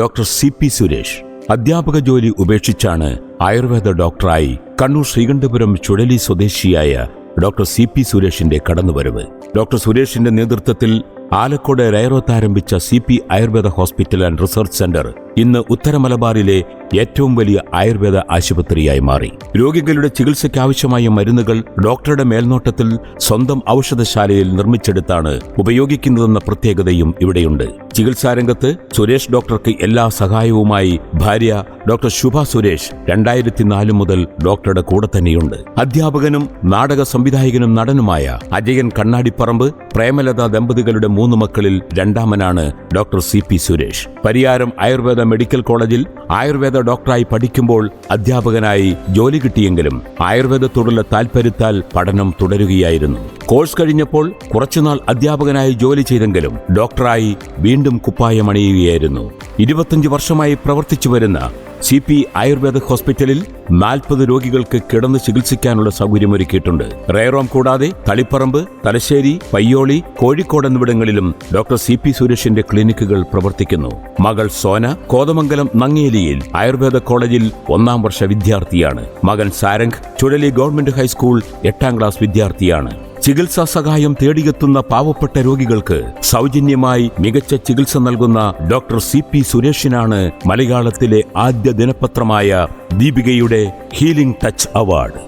Doctor CP Suresh. അധ്യാപക ജോലി ഉപേക്ഷിച്ചാണ് ആയുർവേദ ഡോക്ടറായി കണ്ണൂർ ശ്രീകണ്ഠപുരം ചുഴലി സ്വദേശിയായ ഡോക്ടർ CP സുരേഷിന്റെ കടന്നുവരവ്. ഡോക്ടർ സുരേഷിന്റെ നേതൃത്വത്തിൽ ആലക്കോട് രയറോത്ത് ആരംഭിച്ച CP Ayurveda hospital and research centre ഇന്ന് ഉത്തര മലബാറിലെ ഏറ്റവും വലിയ ആയുർവേദ ആശുപത്രിയായി മാറി. രോഗികളുടെ ചികിത്സയ്ക്കാവശ്യമായ മരുന്നുകൾ ഡോക്ടറുടെ മേൽനോട്ടത്തിൽ സ്വന്തം ഔഷധശാലയിൽ നിർമ്മിച്ചെടുത്താണ് ഉപയോഗിക്കുന്നതെന്ന പ്രത്യേകതയും ഇവിടെയുണ്ട്. ചികിത്സാരംഗത്ത് സുരേഷ് ഡോക്ടർക്ക് എല്ലാ സഹായവുമായി ഭാര്യ ഡോക്ടർ ശുഭ സുരേഷ് 2004 മുതൽ ഡോക്ടറുടെ കൂടെ തന്നെയുണ്ട്. അധ്യാപകനും നാടക സംവിധായകനും നടനുമായ അജയൻ കണ്ണാടിപ്പറമ്പ് പ്രേമലത ദമ്പതികളുടെ 3 മക്കളിൽ രണ്ടാമനാണ് doctor CP Suresh. Pariyaram Ayurveda medical കോളേജിൽ ആയുർവേദ ഡോക്ടറായി പഠിക്കുമ്പോൾ അധ്യാപകനായി ജോലി കിട്ടിയെങ്കിലും ആയുർവേദത്തോടുള്ള താൽപര്യത്താൽ പഠനം തുടരുകയായിരുന്നു. കോഴ്സ് കഴിഞ്ഞപ്പോൾ കുറച്ചുനാൾ അധ്യാപകനായി ജോലി ചെയ്തെങ്കിലും ഡോക്ടറായി വീണ്ടും കുപ്പായമണിയുകയായിരുന്നു. 25 വർഷമായി പ്രവർത്തിച്ചു വരുന്ന CP ആയുർവേദ ഹോസ്പിറ്റലിൽ 40 രോഗികൾക്ക് കിടന്ന് ചികിത്സിക്കാനുള്ള സൗകര്യമൊരുക്കിയിട്ടുണ്ട്. റേറോം കൂടാതെ തളിപ്പറമ്പ്, തലശ്ശേരി, പയ്യോളി, കോഴിക്കോട് എന്നിവിടങ്ങളിലും ഡോക്ടർ CP സുരേഷിന്റെ ക്ലിനിക്കുകൾ പ്രവർത്തിക്കുന്നു. മകൾ സോന കോതമംഗലം നങ്ങേലിയിൽ ആയുർവേദ കോളേജിൽ 1ാം വർഷ വിദ്യാർത്ഥിയാണ്. മകൻ സാരംഗ് ചുഴലി ഗവൺമെന്റ് ഹൈസ്കൂൾ 8ാം ക്ലാസ് വിദ്യാർത്ഥിയാണ്. ചികിത്സാ സഹായം തേടിയെത്തുന്ന പാവപ്പെട്ട രോഗികൾക്ക് സൗജന്യമായി മികച്ച ചികിത്സ നൽകുന്ന ഡോക്ടർ CP സുരേഷിനാണ് മലയാളത്തിലെ ആദ്യ ദിനപത്രമായ ദീപികയുടെ ഹീലിംഗ് ടച്ച് അവാർഡ്.